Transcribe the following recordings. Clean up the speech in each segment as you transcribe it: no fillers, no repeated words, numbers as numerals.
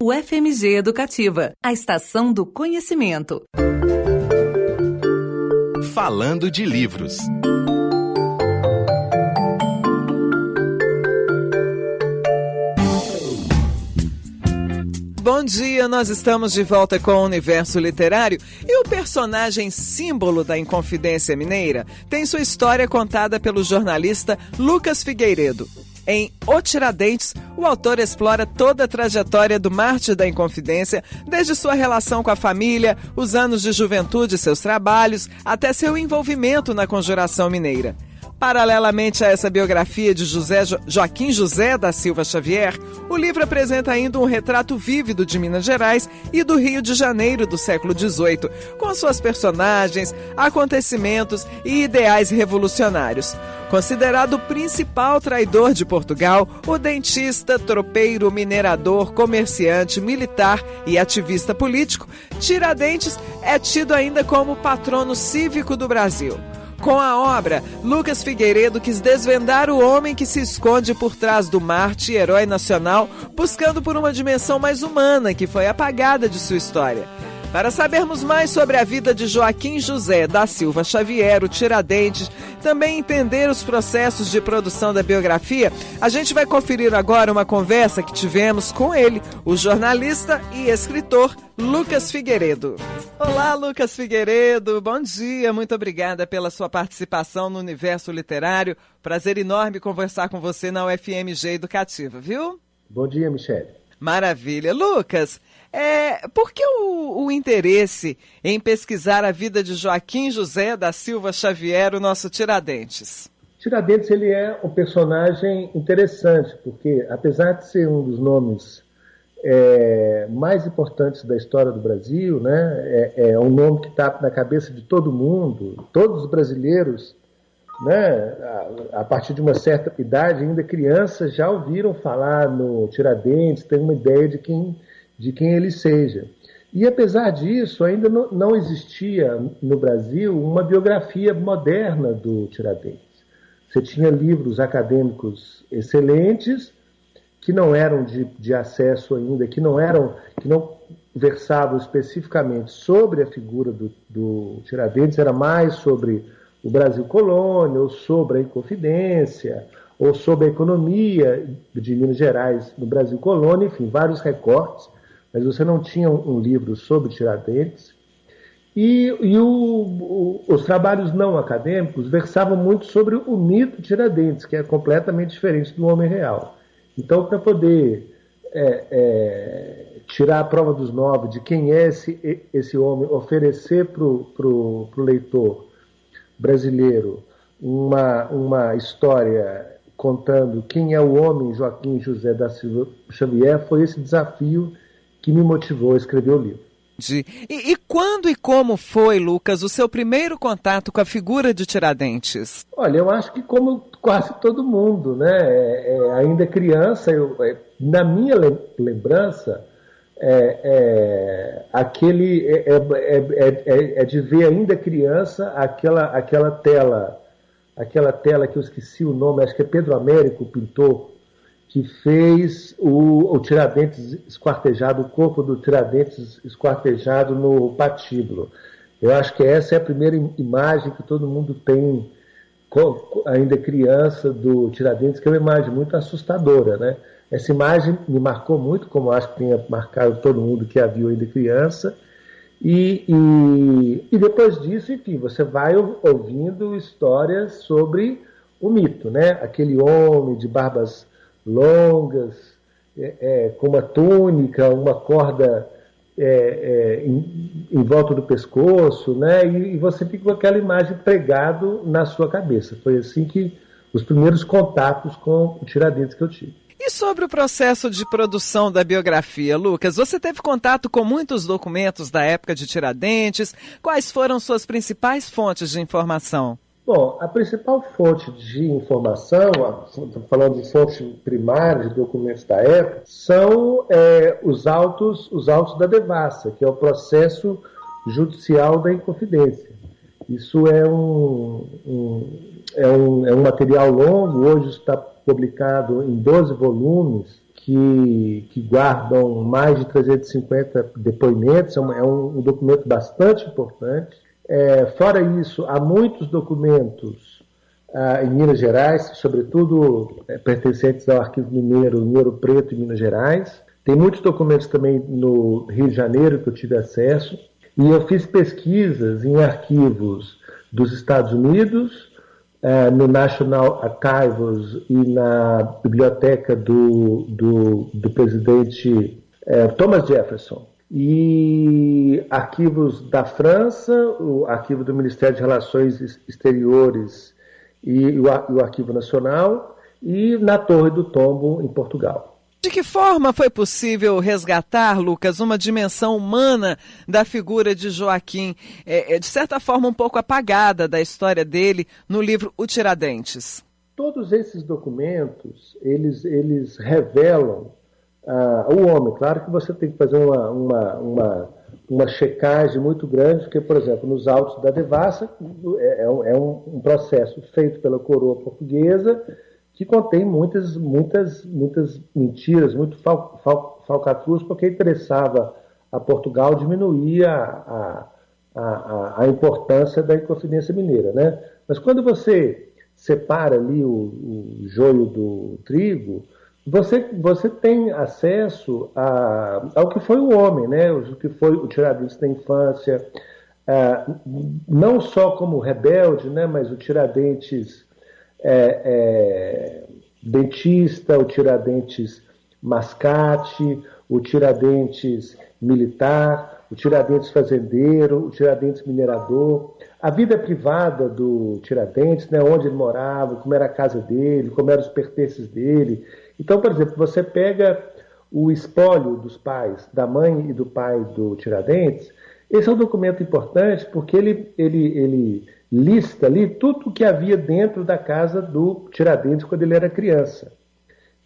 O FMG Educativa, a estação do conhecimento. Falando de livros. Bom dia, nós estamos de volta com o Universo Literário e o personagem símbolo da Inconfidência Mineira tem sua história contada pelo jornalista Lucas Figueiredo. Em O Tiradentes, o autor explora toda a trajetória do mártir da Inconfidência, desde sua relação com a família, os anos de juventude e seus trabalhos, até seu envolvimento na Conjuração Mineira. Paralelamente a essa biografia de Joaquim José da Silva Xavier, o livro apresenta ainda um retrato vívido de Minas Gerais e do Rio de Janeiro do século XVIII, com suas personagens, acontecimentos e ideais revolucionários. Considerado o principal traidor de Portugal, o dentista, tropeiro, minerador, comerciante, militar e ativista político, Tiradentes é tido ainda como patrono cívico do Brasil. Com a obra, Lucas Figueiredo quis desvendar o homem que se esconde por trás do Marte, herói nacional, buscando por uma dimensão mais humana que foi apagada de sua história. Para sabermos mais sobre a vida de Joaquim José da Silva Xavier, o Tiradentes, também entender os processos de produção da biografia, a gente vai conferir agora uma conversa que tivemos com ele, o jornalista e escritor Lucas Figueiredo. Olá, Lucas Figueiredo, bom dia, muito obrigada pela sua participação no Universo Literário. Prazer enorme conversar com você na UFMG Educativa, viu? Bom dia, Michele. Maravilha. Lucas, por que o interesse em pesquisar a vida de Joaquim José da Silva Xavier, o nosso Tiradentes? Tiradentes, ele é um personagem interessante, porque apesar de ser um dos nomes mais importantes da história do Brasil, né, é um nome que está na cabeça de todo mundo, todos os brasileiros, né, a partir de uma certa idade, ainda crianças, já ouviram falar no Tiradentes, tem uma ideia de quem ele seja. E apesar disso, ainda não existia no Brasil uma biografia moderna do Tiradentes. Você tinha livros acadêmicos excelentes, que não eram de acesso ainda, que não versavam especificamente sobre a figura do Tiradentes, era mais sobre o Brasil colônia, ou sobre a Inconfidência, ou sobre a economia de Minas Gerais no Brasil colônia, enfim, vários recortes, mas você não tinha um livro sobre Tiradentes. E os trabalhos não acadêmicos versavam muito sobre o mito Tiradentes, que é completamente diferente do homem real. Então, para poder tirar a prova dos 9 de quem é esse homem, oferecer para o leitor brasileiro uma história contando quem é o homem Joaquim José da Silva Xavier, foi esse desafio que me motivou a escrever o livro. E quando e como foi, Lucas, o seu primeiro contato com a figura de Tiradentes? Olha, eu acho que como quase todo mundo, né? Ainda criança, na minha lembrança, de ver ainda criança aquela tela que eu esqueci o nome, acho que é Pedro Américo, o pintor, que fez o Tiradentes esquartejado, o corpo do Tiradentes esquartejado no patíbulo. Eu acho que essa é a primeira imagem que todo mundo tem, ainda criança, do Tiradentes, que é uma imagem muito assustadora, né? Essa imagem me marcou muito, como acho que tenha marcado todo mundo que a viu ainda criança. E depois disso, enfim, você vai ouvindo histórias sobre o mito, né? Aquele homem de barbas longas, com uma túnica, uma corda em volta do pescoço, né? E você fica com aquela imagem pregado na sua cabeça. Foi assim que os primeiros contatos com o Tiradentes que eu tive. E sobre o processo de produção da biografia, Lucas, você teve contato com muitos documentos da época de Tiradentes? Quais foram suas principais fontes de informação? Bom, a principal fonte de informação, falando de fonte primária de documentos da época, são os autos da devassa, que é o processo judicial da Inconfidência. Isso é um material longo, hoje está publicado em 12 volumes, que guardam mais de 350 depoimentos, é um documento bastante importante. Fora isso, há muitos documentos em Minas Gerais, sobretudo pertencentes ao Arquivo Mineiro, em Ouro Preto e Minas Gerais. Tem muitos documentos também no Rio de Janeiro que eu tive acesso. E eu fiz pesquisas em arquivos dos Estados Unidos, no National Archives e na biblioteca do presidente Thomas Jefferson. E arquivos da França, o arquivo do Ministério de Relações Exteriores e o Arquivo Nacional, e na Torre do Tombo, em Portugal. De que forma foi possível resgatar, Lucas, uma dimensão humana da figura de Joaquim, de certa forma um pouco apagada da história dele, no livro O Tiradentes? Todos esses documentos, eles revelam o homem. Claro que você tem que fazer uma checagem muito grande, porque, por exemplo, nos autos da devassa, é um processo feito pela coroa portuguesa, que contém muitas mentiras, muito falcatruas, porque interessava a Portugal diminuir a importância da Inconfidência Mineira, né? Mas quando você separa ali o joio do trigo, você tem acesso ao que foi o homem, né? O que foi o Tiradentes da infância, não só como rebelde, né? Mas o Tiradentes dentista, o Tiradentes mascate, o Tiradentes militar, o Tiradentes fazendeiro, o Tiradentes minerador, a vida privada do Tiradentes, né, onde ele morava, como era a casa dele, como eram os pertences dele. Então, por exemplo, você pega o espólio dos pais, da mãe e do pai do Tiradentes. Esse é um documento importante porque ele lista ali tudo o que havia dentro da casa do Tiradentes quando ele era criança.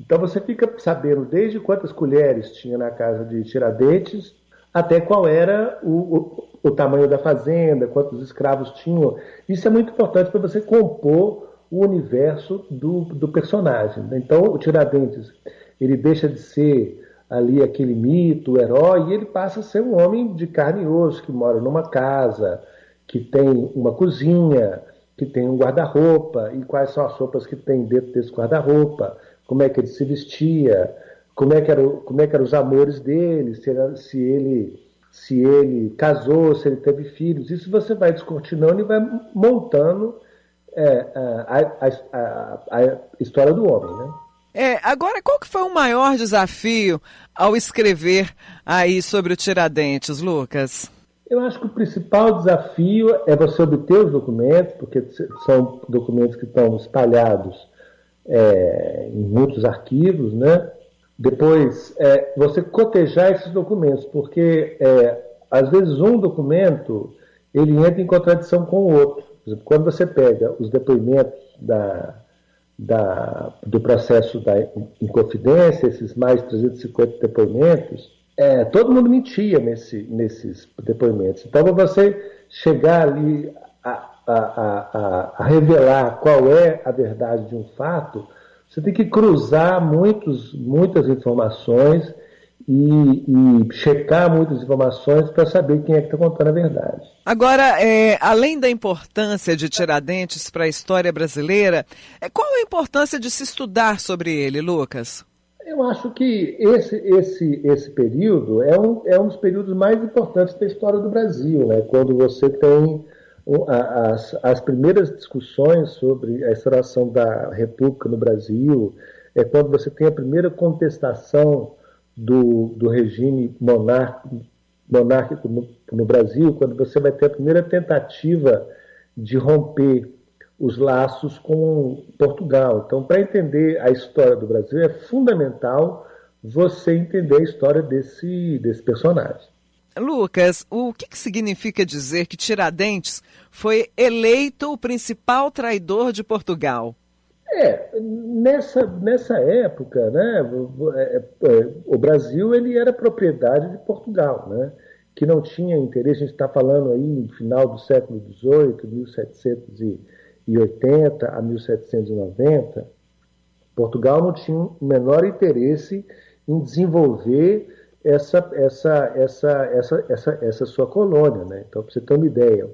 Então você fica sabendo desde quantas colheres tinha na casa de Tiradentes até qual era o tamanho da fazenda, quantos escravos tinham. Isso é muito importante para você compor o universo do personagem. Então o Tiradentes, ele deixa de ser ali aquele mito, o herói, e ele passa a ser um homem de carne e osso, que mora numa casa, que tem uma cozinha, que tem um guarda-roupa, e quais são as roupas que tem dentro desse guarda-roupa, como é que ele se vestia, como é que eram os amores dele, se ele casou, se ele teve filhos. Isso você vai descortinando e vai montando a história do homem, né? Agora, qual que foi o maior desafio ao escrever aí sobre o Tiradentes, Lucas? Eu acho que o principal desafio é você obter os documentos, porque são documentos que estão espalhados em muitos arquivos, né? Depois, você cotejar esses documentos, porque às vezes um documento ele entra em contradição com o outro. Por exemplo, quando você pega os depoimentos do processo da Inconfidência, esses mais de 350 depoimentos, todo mundo mentia nesses depoimentos. Então, para você chegar ali a revelar qual é a verdade de um fato, você tem que cruzar muitas informações e checar muitas informações para saber quem é que está contando a verdade. Agora, além da importância de Tiradentes para a história brasileira, qual a importância de se estudar sobre ele, Lucas? Eu acho que esse período é um dos períodos mais importantes da história do Brasil, né? Quando você tem as primeiras discussões sobre a instauração da República no Brasil, quando você tem a primeira contestação do regime monárquico no Brasil, quando você vai ter a primeira tentativa de romper os laços com Portugal. Então, para entender a história do Brasil, é fundamental você entender a história desse personagem. Lucas, o que significa dizer que Tiradentes foi eleito o principal traidor de Portugal? Nessa época, né, o Brasil ele era propriedade de Portugal, né, que não tinha interesse. A gente está falando aí no final do século XVIII, 1780 a 1790. Portugal não tinha o menor interesse em desenvolver essa sua colônia, né? Então, para você ter uma ideia,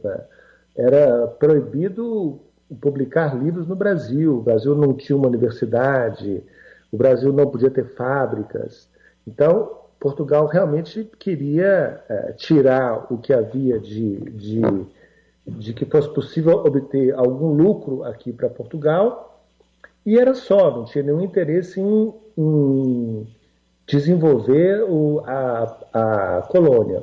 era proibido publicar livros no Brasil. O Brasil não tinha uma universidade, o Brasil não podia ter fábricas. Então, Portugal realmente queria tirar o que havia de que fosse possível obter algum lucro aqui para Portugal, e era só, não tinha nenhum interesse em desenvolver a colônia.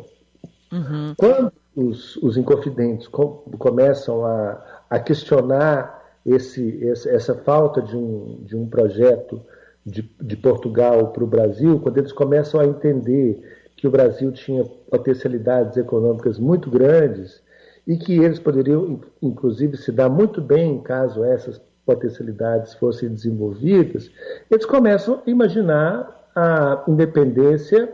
Uhum. Quando os inconfidentes começam a questionar essa falta de um projeto de Portugal para o Brasil, quando eles começam a entender que o Brasil tinha potencialidades econômicas muito grandes e que eles poderiam, inclusive, se dar muito bem caso essas potencialidades fossem desenvolvidas, eles começam a imaginar a independência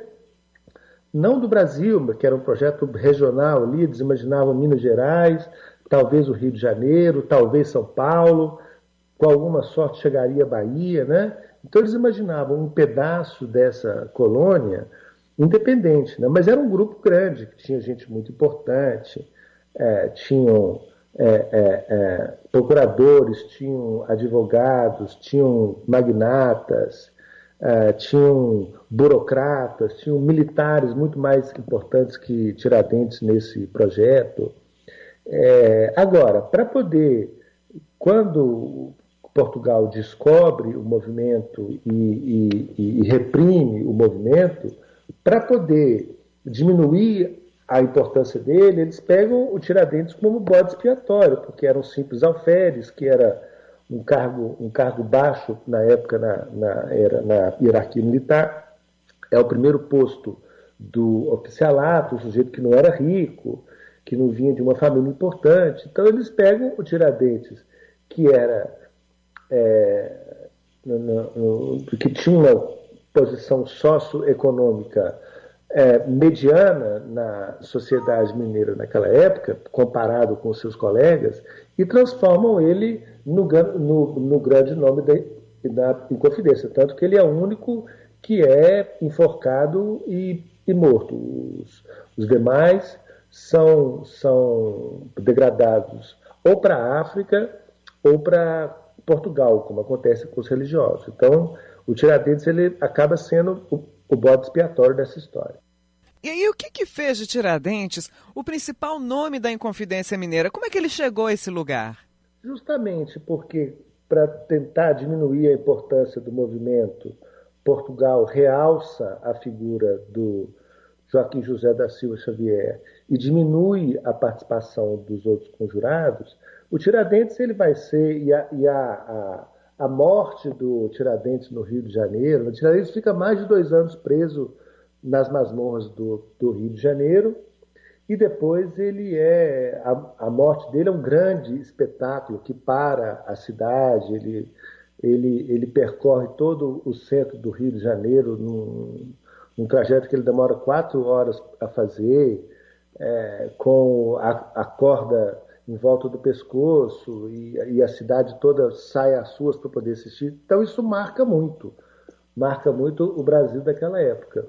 não do Brasil, que era um projeto regional ali, eles imaginavam Minas Gerais, talvez o Rio de Janeiro, talvez São Paulo, com alguma sorte chegaria a Bahia, né? Então eles imaginavam um pedaço dessa colônia independente, né? Mas era um grupo grande, que tinha gente muito importante, tinham procuradores, tinham advogados, tinham magnatas, tinham burocratas, tinham militares muito mais importantes que Tiradentes nesse projeto. Agora, para poder, quando Portugal descobre o movimento e reprime o movimento, para poder diminuir a importância dele, eles pegam o Tiradentes como bode expiatório, porque era um simples alferes, que era um cargo baixo na época na hierarquia militar. É o primeiro posto do oficialato, um sujeito que não era rico, que não vinha de uma família importante. Então eles pegam o Tiradentes, que era que tinha uma posição socioeconômica mediana na sociedade mineira naquela época, comparado com seus colegas, e transformam ele no grande nome da Inconfidência, tanto que ele é o único que é enforcado e morto. Os demais são degradados ou para a África ou para Portugal, como acontece com os religiosos. Então, o Tiradentes ele acaba sendo o bode expiatório dessa história. E aí, o que fez de Tiradentes o principal nome da Inconfidência Mineira? Como é que ele chegou a esse lugar? Justamente porque, para tentar diminuir a importância do movimento, Portugal realça a figura do Joaquim José da Silva Xavier e diminui a participação dos outros conjurados. O Tiradentes ele vai ser, a morte do Tiradentes no Rio de Janeiro, o Tiradentes fica mais de 2 anos preso nas masmorras do Rio de Janeiro, e depois a morte dele é um grande espetáculo que para a cidade, ele percorre todo o centro do Rio de Janeiro num trajeto que ele demora 4 horas a fazer, com a corda em volta do pescoço, e a cidade toda sai às ruas para poder assistir. Então isso marca muito o Brasil daquela época.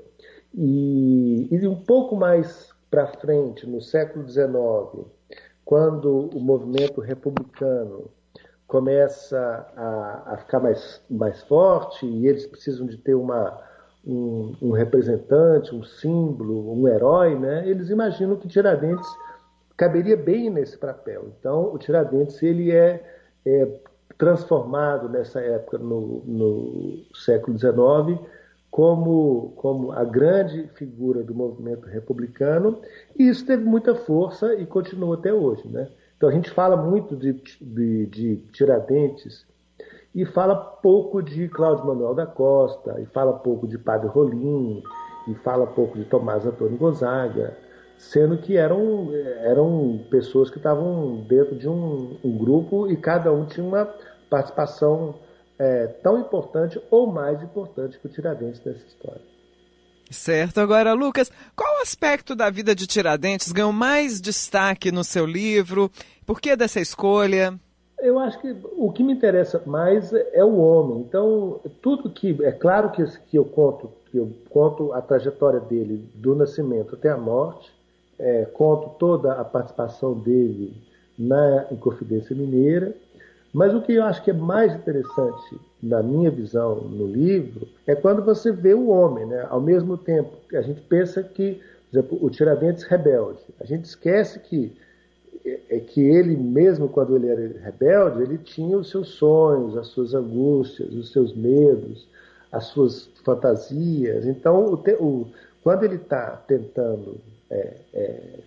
E um pouco mais para frente, no século XIX, quando o movimento republicano começa a ficar mais forte, e eles precisam de ter um representante, um símbolo, um herói, né? Eles imaginam que Tiradentes caberia bem nesse papel. Então, o Tiradentes ele é transformado nessa época, no século XIX, como a grande figura do movimento republicano, e isso teve muita força e continua até hoje, né? Então a gente fala muito de Tiradentes e fala pouco de Cláudio Manuel da Costa, e fala pouco de Padre Rolim, e fala pouco de Tomás Antônio Gonzaga, sendo que eram pessoas que estavam dentro de um grupo e cada um tinha uma participação tão importante ou mais importante que o Tiradentes nessa história. Certo. Agora, Lucas, qual aspecto da vida de Tiradentes ganhou mais destaque no seu livro? Por que dessa escolha? Eu acho que o que me interessa mais é o homem. Então, tudo que... É claro que eu conto porque eu conto a trajetória dele do nascimento até a morte, conto toda a participação dele na Inconfidência Mineira, mas o que eu acho que é mais interessante, na minha visão, no livro, é quando você vê o homem, né? Ao mesmo tempo que a gente pensa que, por exemplo, o Tiradentes rebelde, a gente esquece que ele mesmo, quando ele era rebelde, ele tinha os seus sonhos, as suas angústias, os seus medos, as suas fantasias. Então, quando ele está tentando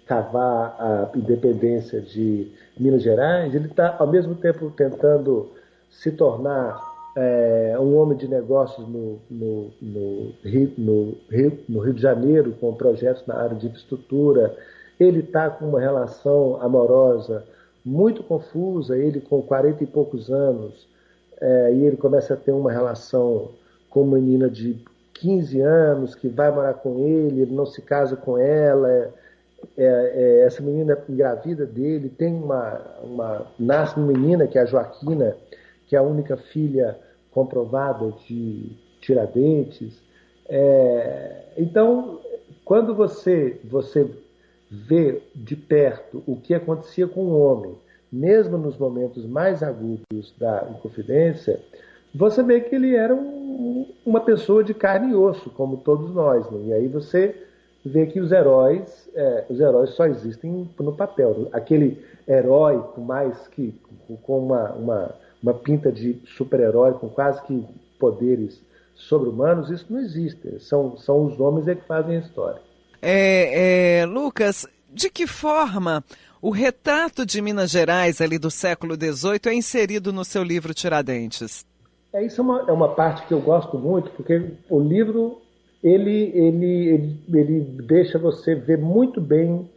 cavar a independência de Minas Gerais, ele está, ao mesmo tempo, tentando se tornar um homem de negócios no Rio de Janeiro, com projetos na área de infraestrutura. Ele está com uma relação amorosa muito confusa, ele com 40 e poucos anos, e ele começa a ter uma relação com uma menina de 15 anos que vai morar com ele não se casa com ela, essa menina engravida dele, nasce uma menina que é a Joaquina, que é a única filha comprovada de Tiradentes. Então, quando você vê de perto o que acontecia com o homem, mesmo nos momentos mais agudos da Inconfidência, você vê que ele era uma pessoa de carne e osso, como todos nós, né? E aí você vê que os heróis só existem no papel. Aquele herói com uma pinta de super-herói, com quase que poderes sobre-humanos, isso não existe. São os homens que fazem a história. Lucas, de que forma o retrato de Minas Gerais ali do século XVIII é inserido no seu livro Tiradentes? Isso é uma parte que eu gosto muito, porque o livro ele deixa você ver muito bem,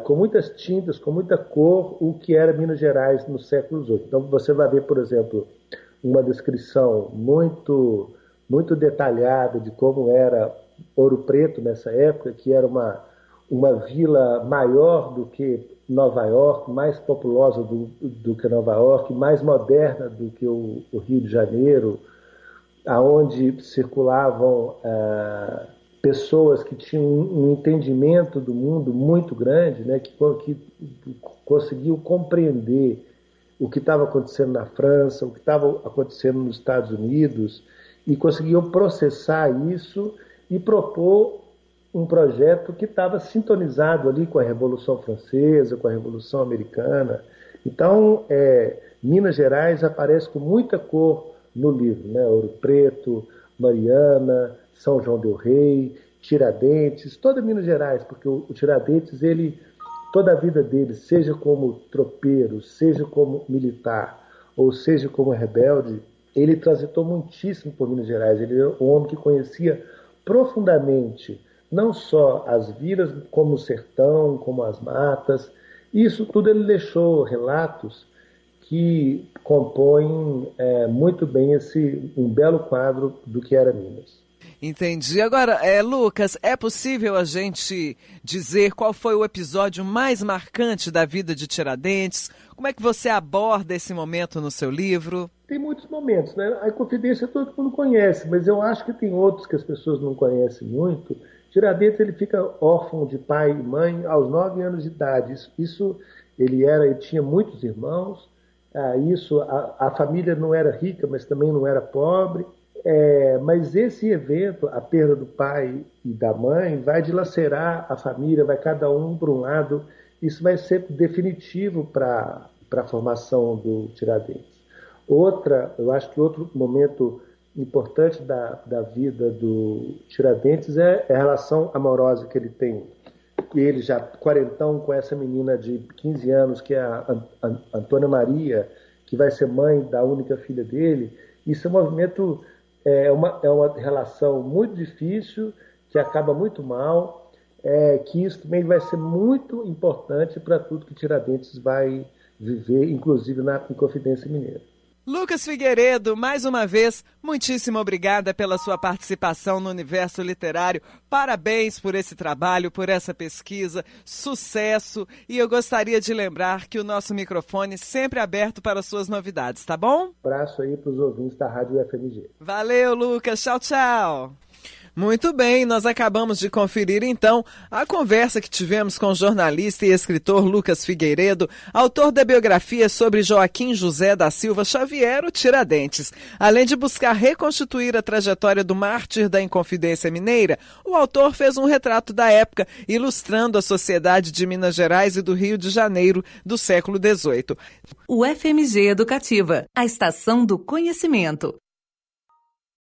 com muitas tintas, com muita cor, o que era Minas Gerais no século XVIII. Então você vai ver, por exemplo, uma descrição muito, muito detalhada de como era Ouro Preto nessa época, que era uma vila maior do que Nova York, mais populosa do que Nova York, mais moderna do que o Rio de Janeiro, aonde circulavam pessoas que tinham um entendimento do mundo muito grande, né, que conseguiam compreender o que estava acontecendo na França, o que estava acontecendo nos Estados Unidos, e conseguiam processar isso e propor um projeto que estava sintonizado ali com a Revolução Francesa, com a Revolução Americana. Então, Minas Gerais aparece com muita cor no livro, né? Ouro Preto, Mariana, São João del Rei, Tiradentes, toda Minas Gerais, porque o Tiradentes, toda a vida dele, seja como tropeiro, seja como militar, ou seja como rebelde, ele transitou muitíssimo por Minas Gerais. Ele era um homem que conhecia profundamente não só as vilas, como o sertão, como as matas. Isso tudo ele deixou relatos que compõem muito bem um belo quadro do que era Minas. Entendi. Agora, Lucas, é possível a gente dizer qual foi o episódio mais marcante da vida de Tiradentes? Como é que você aborda esse momento no seu livro? Tem muitos momentos, né? A Inconfidência todo mundo conhece, mas eu acho que tem outros que as pessoas não conhecem muito. Tiradentes, ele fica órfão de pai e mãe aos 9 anos de idade. Ele tinha muitos irmãos. A família não era rica, mas também não era pobre. Mas esse evento, a perda do pai e da mãe, vai dilacerar a família, vai cada um para um lado. Isso vai ser definitivo para a formação do Tiradentes. Eu acho que outro momento importante da vida do Tiradentes é a relação amorosa que ele tem. Ele já quarentão com essa menina de 15 anos, que é a Antônia Maria, que vai ser mãe da única filha dele. Isso é um movimento, é uma relação muito difícil, que acaba muito mal, que isso também vai ser muito importante para tudo que Tiradentes vai viver, inclusive na Inconfidência Mineira. Lucas Figueiredo, mais uma vez, muitíssimo obrigada pela sua participação no Universo Literário. Parabéns por esse trabalho, por essa pesquisa, sucesso. E eu gostaria de lembrar que o nosso microfone sempre é aberto para suas novidades, tá bom? Um abraço aí para os ouvintes da Rádio UFMG. Valeu, Lucas. Tchau, tchau. Muito bem, nós acabamos de conferir então a conversa que tivemos com o jornalista e escritor Lucas Figueiredo, autor da biografia sobre Joaquim José da Silva Xavier, o Tiradentes. Além de buscar reconstituir a trajetória do mártir da Inconfidência Mineira, o autor fez um retrato da época, ilustrando a sociedade de Minas Gerais e do Rio de Janeiro do século XVIII. O FMG Educativa, a estação do conhecimento.